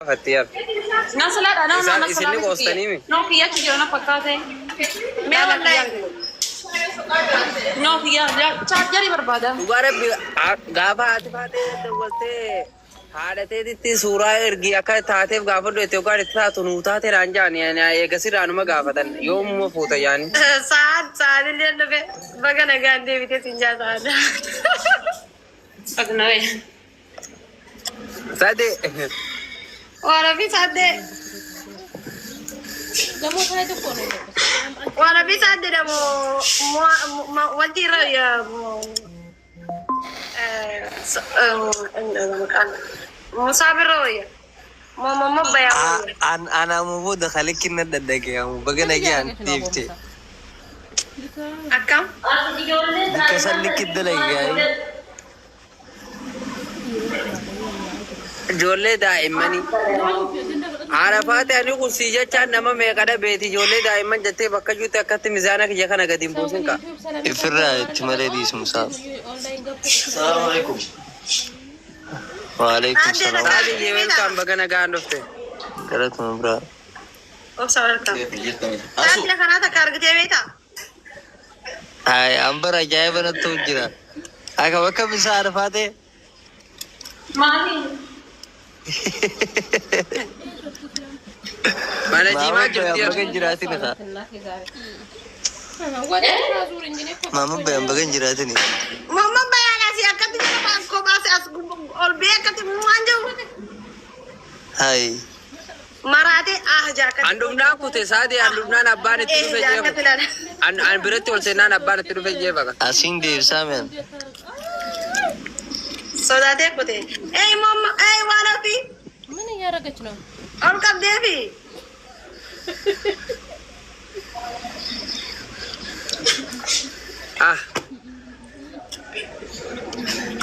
Hatiar. Nasaladha, no, no, Isinni qoostanii no, kiyya kiyya na fakkaate. Mee wallahi. No, kiyya, chaarjarii barbaada. Dhugaa rabbi gaafa haati faatee dawwaltee haadhateetitti suuraa ergi akka taateef gaafa du'etti yookaan itti taatu nuu taate raan jaan eegasirraanuma gaafatan yoomuma fuuta yaani. Saat illee dhufe baga nagaan deebitee siin jaataadha. Bagnawe. Sade. Warabi sade. Warabi sade damo wanti raya musabiro ya. Mama bayar. Ana mu bude khalikin na daddage mu bagana gian tifte. Akam? Dikasan likit dalay gay. Jolle daa'imani Arafate ani kursi jecha nama meeqadha beeti ijoollee daa'imman jettee bakka jirtu akkatti mizaana kiyya kana gadi hin buusin ka. Ifirraa itti malee dhiisumsaa. Salaamu alaikum. Wa alaikum salaam. Saadi jeewel kan baga nagaan dhufte. Galatuma biraa. Obsa welcome. Saadi la kanaa takka argitee beektaa? Hai ambara ajaa'iba natti jira. Akka bakka bisaa Arafate. Maali? Mana jimaa jirti bagan jiraatin ka. Mama bayan bagan jiraatin. Mama bayan asii akkatti nama kophaase as ol bee akkatti waan jiru. Hai. Maraate jaakatti. Andumnaa kute saadi andumnaan abbaan itti dhufe jeefa. An biratti ol seenaan abbaan itti dhufe jeefa. Asiin deebisaa meen. Sodaatee kute. Mama waan ofii. Mana yaaragach ነው ol qabdee fi.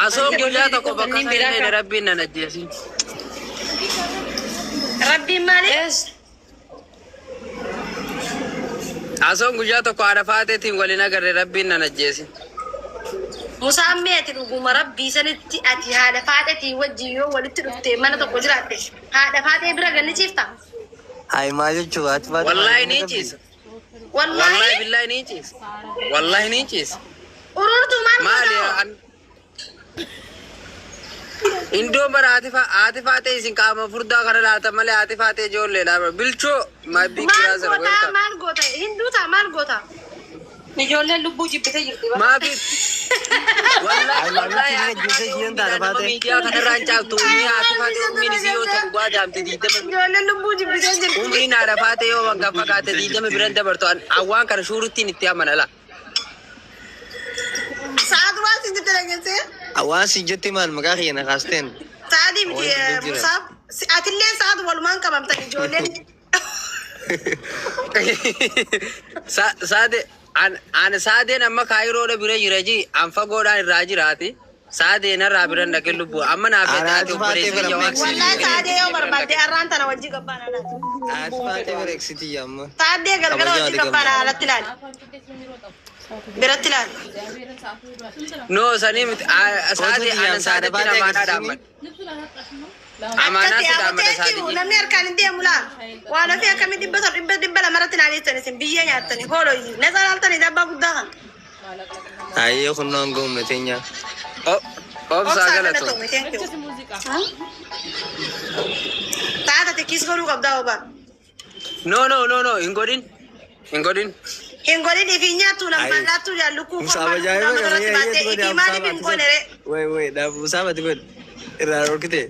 Asoon guyyaa tokko bakka sanii rabbiin nan ajjeesin. Rabbiin maali? Asoon guyyaa tokko haadha faateetiin waliin agarre rabbiin nan ajjeesin. Musaan meeti dhuguma rabbii sanitti ati haadha faateetiin wajjin yoo walitti dhuftee mana tokko jiraatte haadha faatee bira gannisiifta. Hai maal jechuudha ati faatee. Wallahi ni ciisa. Wallahi billahi ni ciisa. Wallahi ni ciisa. Ururtu maali? Indoo bara ati faatee isin qaama furdaa kana laata malee ati faatee ijoollee dha bilchoo mabbii kiraasa goota. Maal goota? Hinduuta maal goota? Ijoolleen lubbuu jibbitee jirti. Maafi wallahi jese jiran taara faate miidiyaa kanarraan caabtu umrii haati faate umriin isii yoo ta'u dhugaa jaamte diidama ijoolleen lubbuu jibbitee jirti. umriin haadha faate yoo waggaa fagaate diidama biran dabartu awwaan kana shuuruttiin itti amanala. Saat waan si jette dhageessee? Awwaan si jetti maal maqaa kiyya kaasteen. Saadii miti Musaaf atillee saat walumaan qabamtan ijoolleen. Saade an saadeen amma kaayiroodha bira jira ji an fagoodhaan irraa jiraati. Saadeen irraa biran dhaqee lubbuu amma naafee taate obboleessi jawaaqsi. Wallahi saadee yoo barbaadde arraan tana wajji gabbaan alaati. Ati faatee bareeksitii amma. Saadee galgala wajji gabbaan alatti ilaali. Biratti ilaali. No sanii miti saadee ana saadetti namaadhaa dhaammadha. Amaanaa si dhaammadha saadee. Namni harkaan hin deemu laa. Waan ofii akkamitti dhibba lamarratti naanneessani isin biyyee nyaattani hoolooyi. Nasa laaltani dabbaa guddaa kan. Ayyee kunnaan goomna teenya. Obsaa galatu. Taata tikkiis godhuu qabdaa obaa. No hin godhin. Hin godhin. Hin godhin ifi nyaattu lamaan laattuu jaallu kuufaa. Maaliif hin godhere? Wait, musaabati godh. Irraa rorkite.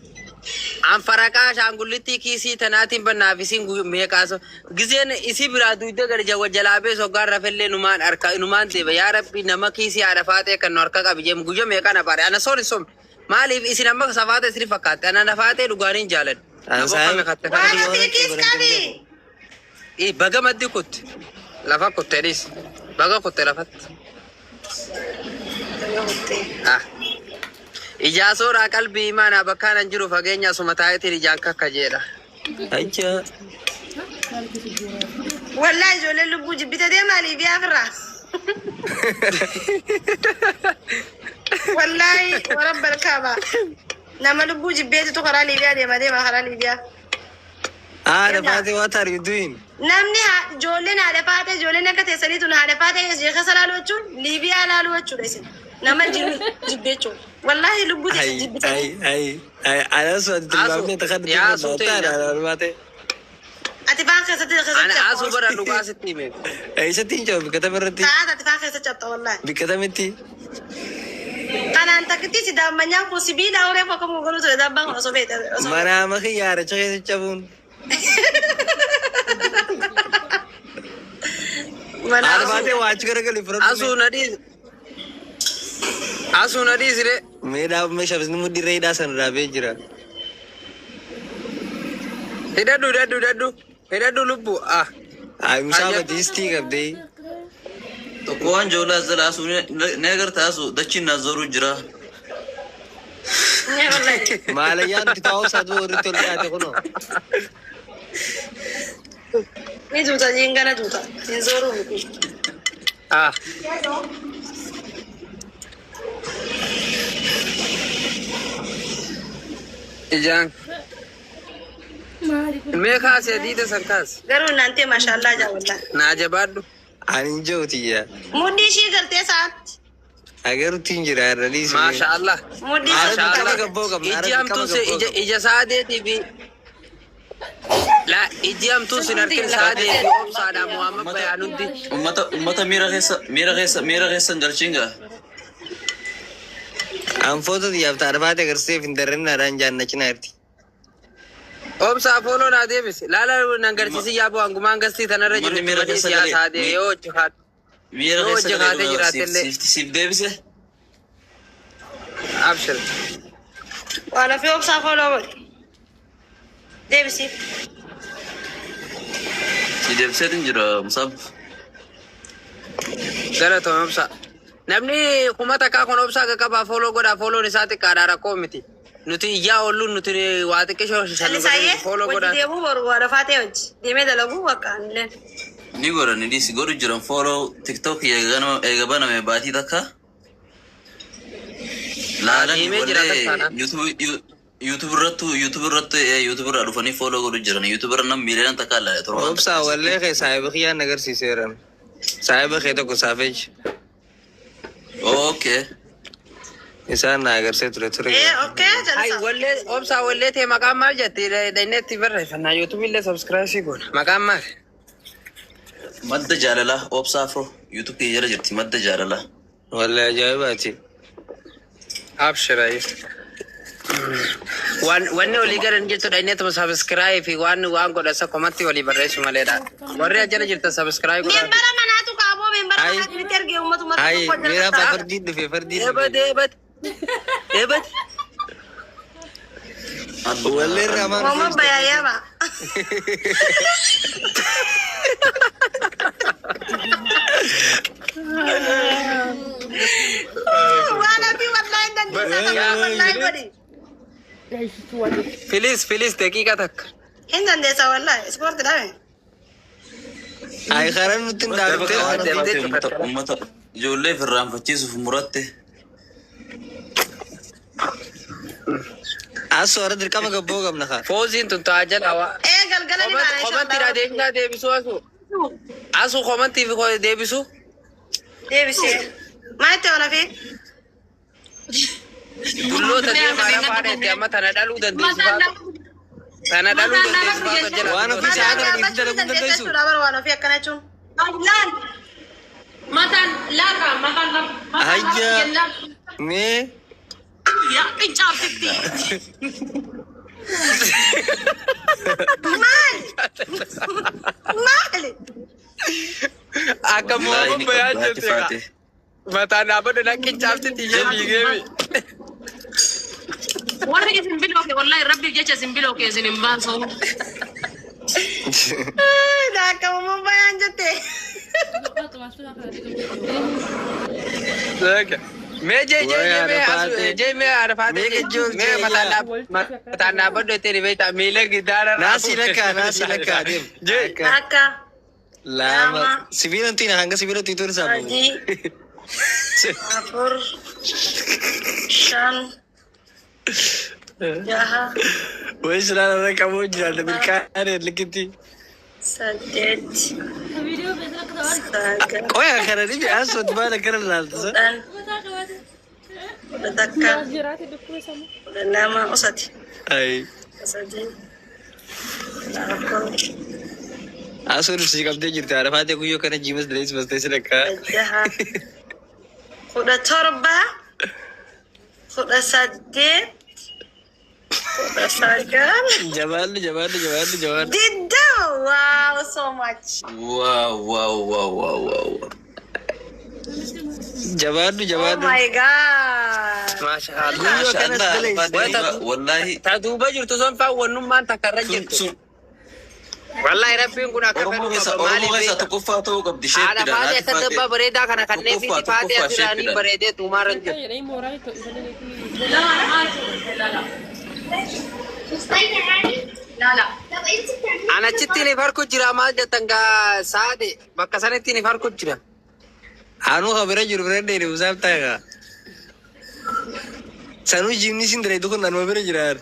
An faraqaa shaangullitti kiisii tanaatiin bannaaf isin meeqaaso gizeen isi biraa duyda gadi jalaabe soggaan rafellee numaan deeba yaa rabbi nama kiisii haadha faatee kan nu harka qabi jeemu guyya meeqa na baare ana soon som maaliif isin amma safaate isin fakkaatte ana na faatee dhugaaniin jaaladhu. Waan ofii kiis qabi. Baga maddi kutte lafa kutteedhis baga kutte lafatti. Ijaasoodhaa qalbii imaanaa bakkaan an jiru fageenya asuma taayetiin ijaan kakka jedha. Ajja. Wallahi ijoolleen lubbuu jibbite deemaanii biyyaa firraa. Wallahi warabba kaaba. Nama lubbuu jibbeetu karaa Liibiyaa deema karaa Liibiyaa. Haadha Faatee, what are you doing? Namni ijoolleen haadha faatee ijoolleen akka teessanii tun haadha faatee jeeqasa laaluu jechuun Liibiyaa laaluu jechuudha isin. Nama jibbe jechuudha. Wallaahi lubbuu teessi jibbitanii. Anas wanti tilmaamne takkatti faatee. Ati faan keessatti Ana asuu bara dhugaa sitti hime. Eessatti hin jiru bikkata birratti. Taa'aat ati faan keessa cabxa wallaahi. Bikkata miti. Kanaan takkitti si daammanyaan kun sibiila uree bakka muuganu ture daabbaan kun osoo beekte. Manaama kiyyaara keessa cabuun. Haadha Faatee waachi garagalii fudhatu. Asuu nadii sire. Meedhaa meeshaa mudhii reedaa sana dhaabee jira. Hidhadhu lubbu. Musaa batiistii qabdee. Tokko waan joolaa zalaasuu ne agartaa asuu dachiin naazoruu jira. Maalayyaan itti taa'uu isaatu warri tolaa yaate kunoo. Ni tuuta jiingana tuuta. Hin zooruu miti. Ijaan. Mee kaasee diida san kaas. Garuu naantee maashaallah jaawallaa. Naa jabaadhu. Ani jootiyya. Mudhii ishii gartee sa'aatti. Agartiin jira irra dhiisi. Maashaallah. Mudhii iji hamtuun ija saadeetii fi iji hamtuun sin harkin saadeetii obsaadhaa Muhammad Bayaanutti. Ummata miira keessan galchinga. An foto diyaaf taadha Faatee agarsiif hin darrennaadhaan jaannachina jirti. Obsaa fooloo naa deebis. Laala nan garsiisi yaaboo hangumaan gastii tanarra jiru. Tumadii siyaasaa dee yoo hojjetaate. Miira hojjetaate jiraatellee. siif deebise. Abshir. Waan ofii obsaa fooloo godhe. Deebisiif. Si deebiseetiin jira Musaab. Galatoon obsaa. Namni kumata kaa kun obsaa qaqqabaa fooloo godhaa fooloon isaa xiqqaadhaa rakkoo miti. Nuti iyyaa oolluun nuti waa xiqqishoo Alisaayee wajji deemuu boru Haadha Faatee wajji deemee dalaguu bakka anilleen. Ni godhan dhiisi godhu jiran fooloo tiktok eega baname baatii takka. Laalanii wallee yuutuub irraa dhufanii fooloo godhu jiran yuutuub irra nam miiliyoona takka laala torban. Obsaa wallee kee saahiba kiyyaan agarsiiseeran. Saahiba kee tokko saafeej. Okay. Isaan na agarsiise ture. Okay jalsa. Wallee obsaa wallee ta'e maqaan maal jettee dainetti barreeffannaa yuutuub illee sabskiraayisii goona. Maqaan maal? Madda jaalalaa obsaa afro yuutuub kee jala jirti madda jaalalaa. Wallee ajaa'ibaati. Abshiraayif. Wanni olii garan jirtu dainetti sabskiraayii fi waan godhasa komatti walii barreessu maleedha. Warri ajala jirta sabskiraayii godhaa. Membara manaatu kaaboo membara manaatu itti ergee uummatuma tokko godhata. Miira fardii dhufe fardii. Ebat. Wallee ramaan. Muhammad Bayaayaba. Waan ati wallahi dandeessaa wallahi godhi. Filis daqiiqa takka. Hin dandeessaa wallahi ispoortii dhabe. Ay karan nuti hin dhaabte. Uummata ijoollee irraanfachiisuuf muratte. Asoo irra dirqama gabboo qabna kaa. Fooziin tun ta'a jala waa. Galgala ni baana. Komantiidha deemnaa deebisuu asuu. Asuu komantii fi deebisuu. Deebisee. Maalitti oona fi? Dulloota deemaa rafaadheetti amma tana dhaluu dandeessu faatu. Tana dhaluu dandeessu faatu jala. Waan ofii isaa agarsiisu dalaguu dandeessu. Waan ofii akkana jechuun. Hayya. Mee. Ya pincaafti. Maali? Akka Muhammad Bayaan jirti. Mataan dhaabadhu na qincaafti tiyyee fiigeemi. Warri isin bilooke wallahi rabbiif jecha isin bilooke isin hin baasu. Akka Muhammad Bayaan jette. Mee mee Arafaatee mee mataan dhaabadhu itti ribeeta miila giddaara. Naasi lakkaa deemu. Akka. Lama. Sibiilaan tiin hanga sibiila tiin ture saabu. Adii. Afur. Shan. jaha وإيش لا لا كموجة اللي بالكاري اللي كنتي saddeet قوي أخيرا نبي أسود بالك أنا لالتسا kudha takka kudha lama usati أي sadii afur أسود نفسي قبل تجري تعرف هذا كويو كان جيمس دريس بس تسلك jaha kudha torba kudha saddeet kudha sagal جمال didda wow so much واو جمال oh my god ما شاء الله ما شاء الله والله تدوبا جرتو سون فاون ما أنت كرجت والله ربي يكون oromoo keessa tokkoffaa ta'uu qabdi على فاتي كتبا بريدا كنا كنني في فاتي أسراني بريدة تومارن جو أنا تيني فاركو جرا ما جتنگا سادي بكسانة تيني فاركو جرا أنا خبره جرو بريدة ده وزاب تاعها سانو جيمني سندري دوكن نانو بريدة جرار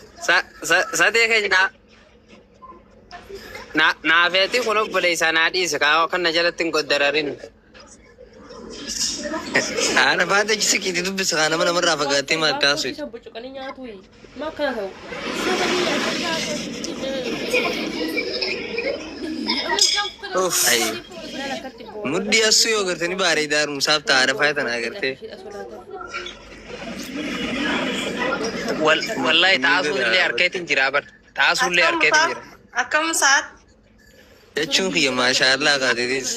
سادي كذا na feti kono bole sana di saka kan najalatin godararin ana bada kisi kiti dubbi sana mana marra fagate ma tasu ay muddi asu yo garte ni bare dar musab ta ara fayta na garte wallahi taasu le arketin jirabar taasu le arketin jira akkam saat يشوف يا ما شاء الله قادريس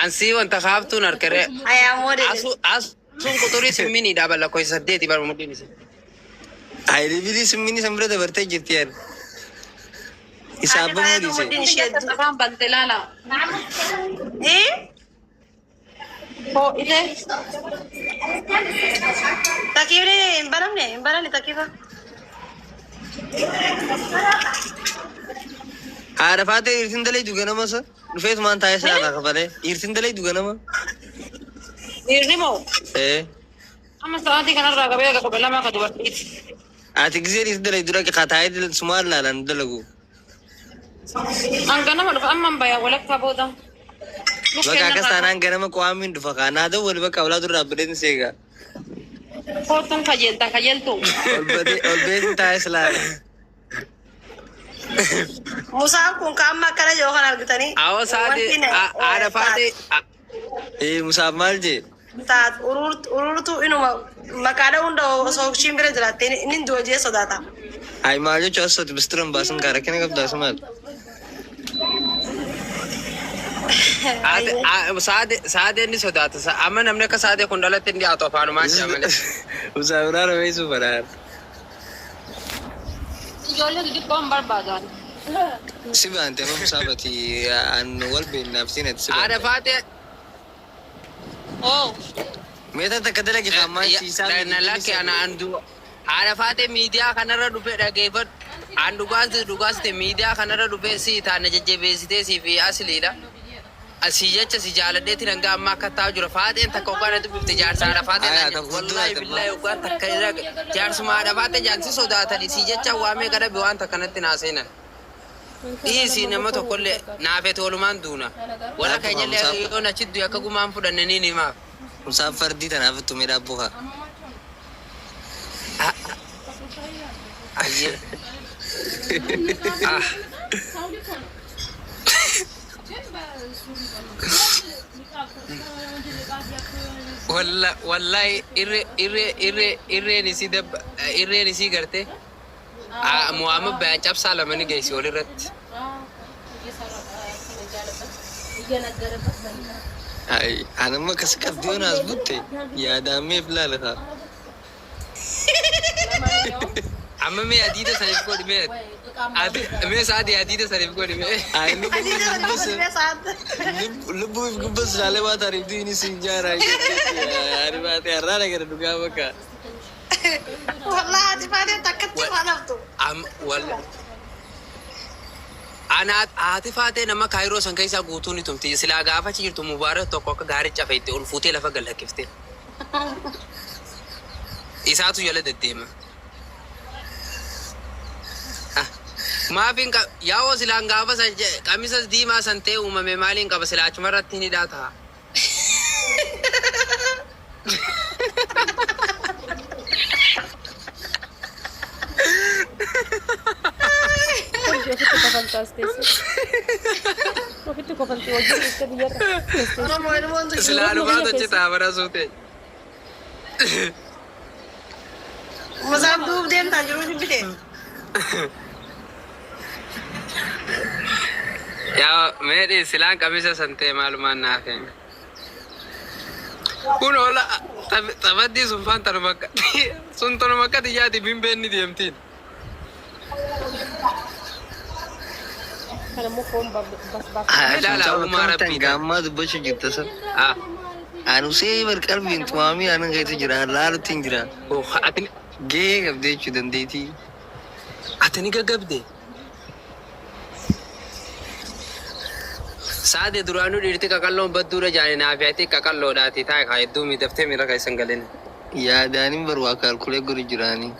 أنسي وأنت خافتو نركره ayaa moode sun kotori simmini dabala koy saddeeti bar mudini se ay ribili simmini sambre da barte jirtiyar isaba mudi se Tafaan bante laala. ho ite takifne hin baramne takifa عرفات إرسين دلائي دوغنا ما سر نفيس مان تاي سالا خبره إرسين دلائي دوغنا ما Dirrimoo. إيه Amma sa'aatii kanarraa qabee akka qabellamaa ka dubartiiti. أتكزير إرسين دلائي دوغنا كقطعي دل سمار لا لان دلقو Hanga nama dhufa amman bayaa walakkaa booda. بقى كستانا عن ما قوامين دفقا نادا والبقى أولاد الرابرين سيغا Kootuun kajeeltu. والبيت تاي سالا musaan kun ka amma akkana jiru kan argitanii أو سادي عرفات إيه مصاب مالجي taat ururtu inuma maqaadha hunda osoo ishiin bira jiraatte inni doojee sodaata أي مالجو چوسط بسترم باسن كاركنا قبل داسمال سادي إني سودات أما نمني كسادي كندالة تندي أتو فانو ما جامل مصابنا رويسو فرار Ijoollee xixiqqoon barbaadan. سيبا أنت ما مصابتي عن والبي نفسينا تسيبا عرفات Oo. ميتا تكدلك كمان سيسا لأن لك أنا عنده عرفات ميديا كنرا دوبي رجيفت عنده قاس ميديا كنرا دوبي سي تانا ججبيسيتي سي في أصلي لا أسيجة سيجالة دي ترنجا ما كتاو جرفات أنت كوكارة تو بتجار سعرفات أنا والله بالله يوكار تكيرا جار سما عرفات جانسي سودا تري سيجة وامي كذا بيوان تكنت ناسينا إيه سينما تقول نافة تولمان دونا ولا كيجي يونا تشدو يا كعو مام فدانني نيما مسافر دي تنافة تميرا بوها أيه والله إرّي نسي करते मुआमब बेंच अब साला मैंने गई सी ओले रत आई أنا ما كسكت ديونا أزبطي يا دامي فلا لها أما मैं अदीदा सरीफ को दिमे मैं साथ ही अदीदा सरीफ को दिमे आई नो लब्बू बस डाले बात अरे दी नहीं सीन जा रहा है यार बात यार रहा लगे दुगा बका wallahi ati faadee takkatti faadaftu walla ana ati faatee nama kaayiroo san keessaa guutuu ni tumti silaa gaafa jirtu mubaarak tokko akka gaaricha feete ol fuutee lafa galakkifte isaatu jala deddeema Maafin yaa'oo silaan gaafa qamisas diimaa san ta'e uumame maaliin qaba silaa achuma irratti ni dhaata. Silaa dhufaatu achi taabara suute. Masaaf duub deemtaa jiru dubbite. Yaa meedhi silaan qamisa san ta'e maalumaan naaf hin. Kun oola taphaddii sun faan tanuma akka xiyyaati bimbeen ni deemtiin. Gammaa dubbachuu jirta san. Anusee barqalbiin tumaamii aanan keessa jira laalutti hin jira. Gahee qabdee jechuu dandeetii. Ati ni gaggabde. Saade duraanuu dhiirti qaqalloon badduudha jaanii naafi ati qaqalloodhaati taa'e kaa hedduu miidhaftee miira keessan galin. Yaadaanin barwaa kaalkulee godhu jiraanii.